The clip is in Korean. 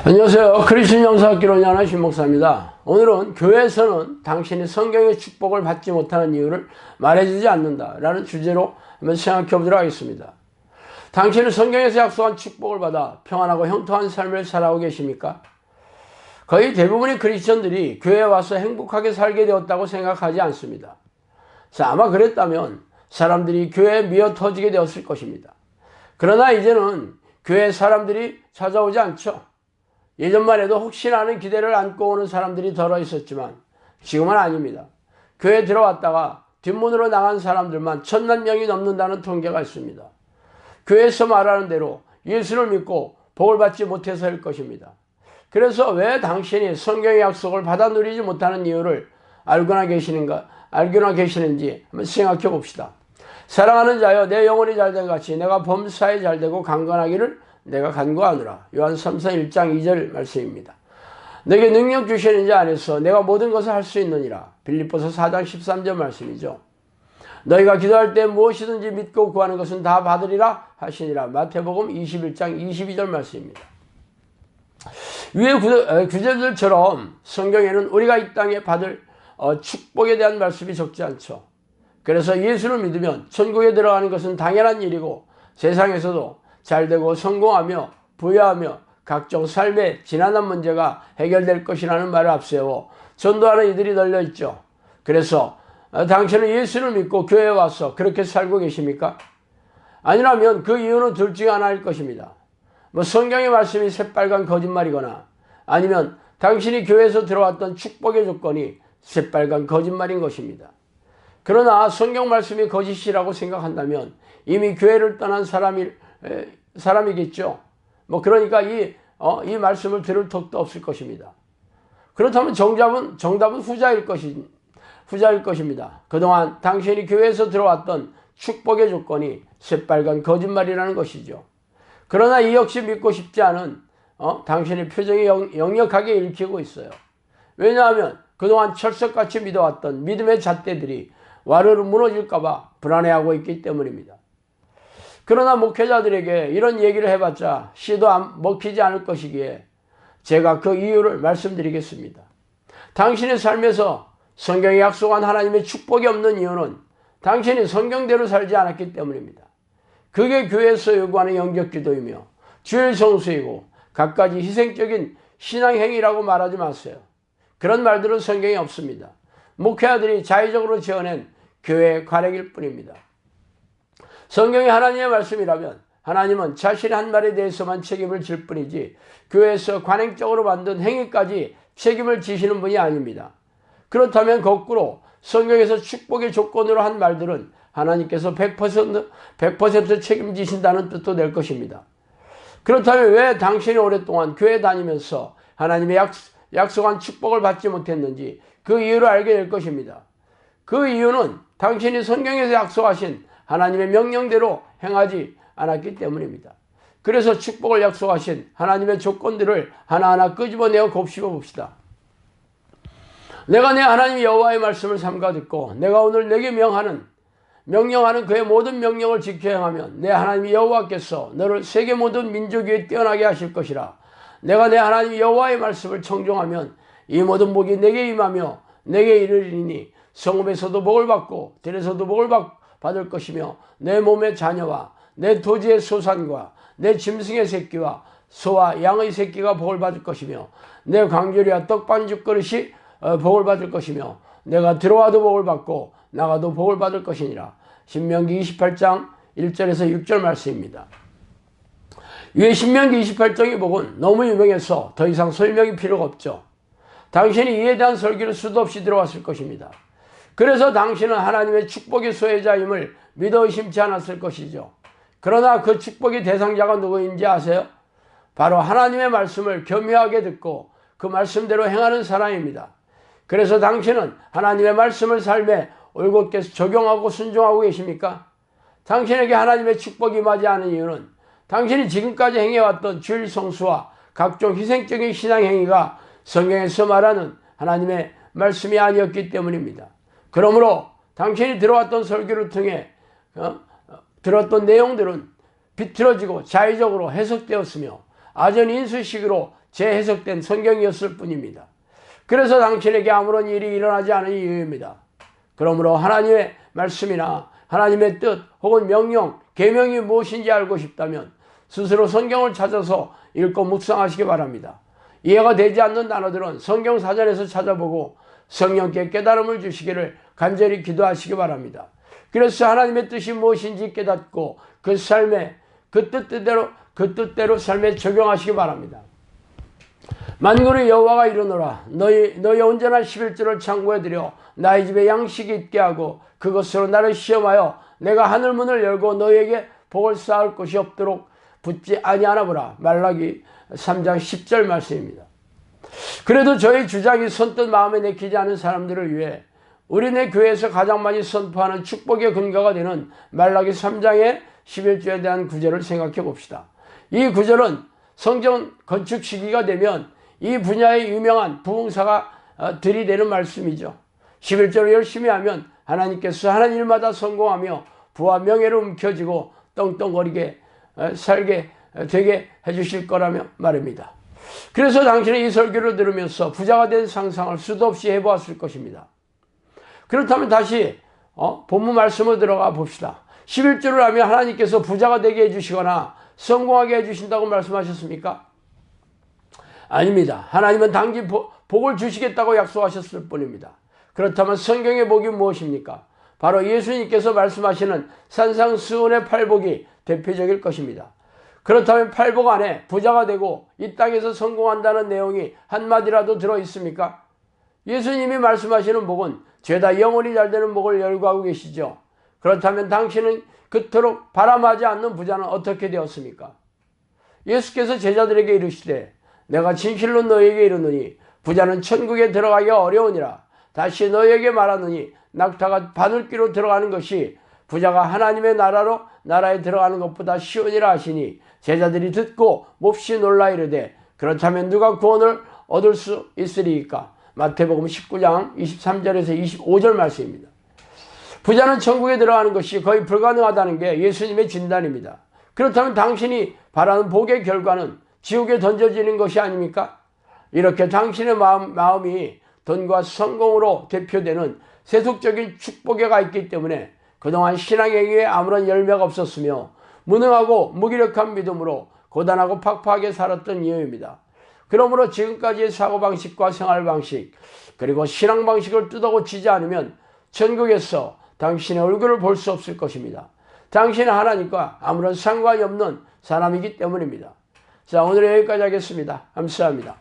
안녕하세요. 크리스천 영사학교로 연한 신목사입니다. 오늘은 교회에서는 당신이 성경의 축복을 받지 못하는 이유를 말해주지 않는다 라는 주제로 한번 생각해 보도록 하겠습니다. 당신은 성경에서 약속한 축복을 받아 평안하고 형통한 삶을 살아오고 계십니까? 거의 대부분의 크리스천들이 교회에 와서 행복하게 살게 되었다고 생각하지 않습니다. 자, 아마 그랬다면 사람들이 교회에 미어 터지게 되었을 것입니다. 그러나 이제는 교회에 사람들이 찾아오지 않죠. 예전만 해도 혹시나 하는 기대를 안고 오는 사람들이 덜어 있었지만 지금은 아닙니다. 교회에 들어왔다가 뒷문으로 나간 사람들만 1000만 명이 넘는다는 통계가 있습니다. 교회에서 말하는 대로 예수를 믿고 복을 받지 못해서일 것입니다. 그래서 왜 당신이 성경의 약속을 받아 누리지 못하는 이유를 알고나 계시는지 한번 생각해 봅시다. 사랑하는 자여, 내 영혼이 잘된 같이 내가 범사에 잘되고 강건하기를 내가 간구하노라. 요한 3서 1장 2절 말씀입니다. 내게 능력 주시는 자 안에서 내가 모든 것을 할 수 있느니라. 빌립보서 4장 13절 말씀이죠. 너희가 기도할 때 무엇이든지 믿고 구하는 것은 다 받으리라 하시니라. 마태복음 21장 22절 말씀입니다. 위의 구절들처럼 성경에는 우리가 이 땅에 받을 축복에 대한 말씀이 적지 않죠. 그래서 예수를 믿으면 천국에 들어가는 것은 당연한 일이고 세상에서도 잘되고 성공하며 부유하며 각종 삶의 지난한 문제가 해결될 것이라는 말을 앞세워 전도하는 이들이 널려있죠. 그래서 당신은 예수를 믿고 교회에 와서 그렇게 살고 계십니까? 아니라면 그 이유는 둘 중에 하나일 것입니다. 성경의 말씀이 새빨간 거짓말이거나 아니면 당신이 교회에서 들어왔던 축복의 조건이 새빨간 거짓말인 것입니다. 그러나 성경 말씀이 거짓이라고 생각한다면 이미 교회를 떠난 사람이겠죠. 그러니까 이 말씀을 들을 턱도 없을 것입니다. 그렇다면 정답은 후자일 것입니다. 그동안 당신이 교회에서 들어왔던 축복의 조건이 새빨간 거짓말이라는 것이죠. 그러나 이 역시 믿고 싶지 않은 당신의 표정이 역력하게 읽히고 있어요. 왜냐하면 그동안 철석같이 믿어왔던 믿음의 잣대들이 와르르 무너질까봐 불안해하고 있기 때문입니다. 그러나 목회자들에게 이런 얘기를 해봤자 씨도 먹히지 않을 것이기에 제가 그 이유를 말씀드리겠습니다. 당신의 삶에서 성경에 약속한 하나님의 축복이 없는 이유는 당신이 성경대로 살지 않았기 때문입니다. 그게 교회에서 요구하는 영적기도이며 주일 성수이고 갖가지 희생적인 신앙행위라고 말하지 마세요. 그런 말들은 성경에 없습니다. 목회자들이 자의적으로 지어낸 교회의 관행일 뿐입니다. 성경이 하나님의 말씀이라면 하나님은 자신의 한 말에 대해서만 책임을 질 뿐이지 교회에서 관행적으로 만든 행위까지 책임을 지시는 분이 아닙니다. 그렇다면 거꾸로 성경에서 축복의 조건으로 한 말들은 하나님께서 100% 책임지신다는 뜻도 될 것입니다. 그렇다면 왜 당신이 오랫동안 교회 다니면서 하나님의 약속한 축복을 받지 못했는지 그 이유를 알게 될 것입니다. 그 이유는 당신이 성경에서 약속하신 하나님의 명령대로 행하지 않았기 때문입니다. 그래서 축복을 약속하신 하나님의 조건들을 하나하나 끄집어내어 곱씹어 봅시다. 내가 내 하나님 여호와의 말씀을 삼가 듣고 내가 오늘 내게 명령하는 그의 모든 명령을 지켜 행하면 내 하나님 여호와께서 너를 세계 모든 민족 위에 뛰어나게 하실 것이라. 내가 내 하나님 여호와의 말씀을 청종하면 이 모든 복이 내게 임하며 내게 이르리니 성읍에서도 복을 받고 들에서도 복을 받을 것이며 내 몸의 자녀와 내 토지의 소산과 내 짐승의 새끼와 소와 양의 새끼가 복을 받을 것이며 내 광주리와 떡반죽 그릇이 복을 받을 것이며 내가 들어와도 복을 받고 나가도 복을 받을 것이니라. 신명기 28장 1절에서 6절 말씀입니다. 위에 신명기 28장의 복은 너무 유명해서 더 이상 설명이 필요가 없죠. 당신이 이에 대한 설교를 수도 없이 들어왔을 것입니다. 그래서 당신은 하나님의 축복의 소유자임을 믿어 의심치 않았을 것이죠. 그러나 그 축복의 대상자가 누구인지 아세요? 바로 하나님의 말씀을 겸허하게 듣고 그 말씀대로 행하는 사람입니다. 그래서 당신은 하나님의 말씀을 삶에 올곧게 적용하고 순종하고 계십니까? 당신에게 하나님의 축복이 임하지 않은 이유는 당신이 지금까지 행해왔던 주일 성수와 각종 희생적인 신앙행위가 성경에서 말하는 하나님의 말씀이 아니었기 때문입니다. 그러므로 당신이 들어왔던 설교를 통해 들었던 내용들은 비틀어지고 자의적으로 해석되었으며 아전 인수식으로 재해석된 성경이었을 뿐입니다. 그래서 당신에게 아무런 일이 일어나지 않은 이유입니다. 그러므로 하나님의 말씀이나 하나님의 뜻 혹은 명령, 계명이 무엇인지 알고 싶다면 스스로 성경을 찾아서 읽고 묵상하시기 바랍니다. 이해가 되지 않는 단어들은 성경 사전에서 찾아보고 성령께 깨달음을 주시기를 간절히 기도하시기 바랍니다. 그래서 하나님의 뜻이 무엇인지 깨닫고 그 삶에 그 뜻대로 삶에 적용하시기 바랍니다. 만군의 여호와가 이르노라. 너희 온전한 11조를 창고에 들여 나의 집에 양식이 있게 하고 그것으로 나를 시험하여 내가 하늘문을 열고 너희에게 복을 쌓을 것이 없도록 붙지 아니하나 보라. 말라기 3장 10절 말씀입니다. 그래도 저희 주장이 선뜻 마음에 내키지 않은 사람들을 위해 우리네 교회에서 가장 많이 선포하는 축복의 근거가 되는 말라기 3장의 11조에 대한 구절을 생각해 봅시다. 이 구절은 성전 건축 시기가 되면 이 분야의 유명한 부흥사가 들이대는 말씀이죠. 11조를 열심히 하면 하나님께서 하는 일마다 성공하며 부와 명예로 움켜쥐고 떵떵거리게 살게 되게 해주실 거라며 말입니다. 그래서 당신은 이 설교를 들으면서 부자가 된 상상을 수도 없이 해보았을 것입니다. 그렇다면 다시 본문 말씀으로 들어가 봅시다. 11조를 하면 하나님께서 부자가 되게 해주시거나 성공하게 해주신다고 말씀하셨습니까? 아닙니다. 하나님은 당신 복을 주시겠다고 약속하셨을 뿐입니다. 그렇다면 성경의 복이 무엇입니까? 바로 예수님께서 말씀하시는 산상수훈의 팔복이 대표적일 것입니다. 그렇다면 팔복 안에 부자가 되고 이 땅에서 성공한다는 내용이 한마디라도 들어있습니까? 예수님이 말씀하시는 복은 죄다 영원히 잘되는 복을 열거하고 계시죠. 그렇다면 당신은 그토록 바람하지 않는 부자는 어떻게 되었습니까? 예수께서 제자들에게 이르시되 내가 진실로 너희에게 이르노니 부자는 천국에 들어가기가 어려우니라. 다시 너희에게 말하노니 낙타가 바늘귀로 들어가는 것이 부자가 하나님의 나라에 들어가는 것보다 쉬우니라 하시니 제자들이 듣고 몹시 놀라 이르되 그렇다면 누가 구원을 얻을 수 있으리이까? 마태복음 19장 23절에서 25절 말씀입니다. 부자는 천국에 들어가는 것이 거의 불가능하다는 게 예수님의 진단입니다. 그렇다면 당신이 바라는 복의 결과는 지옥에 던져지는 것이 아닙니까? 이렇게 당신의 마음이 돈과 성공으로 대표되는 세속적인 축복에 가 있기 때문에 그동안 신앙행위에 아무런 열매가 없었으며 무능하고 무기력한 믿음으로 고단하고 팍팍하게 살았던 이유입니다. 그러므로 지금까지의 사고방식과 생활방식 그리고 신앙방식을 뜯어고치지 않으면 천국에서 당신의 얼굴을 볼 수 없을 것입니다. 당신은 하나님과 아무런 상관이 없는 사람이기 때문입니다. 자, 오늘은 여기까지 하겠습니다. 감사합니다.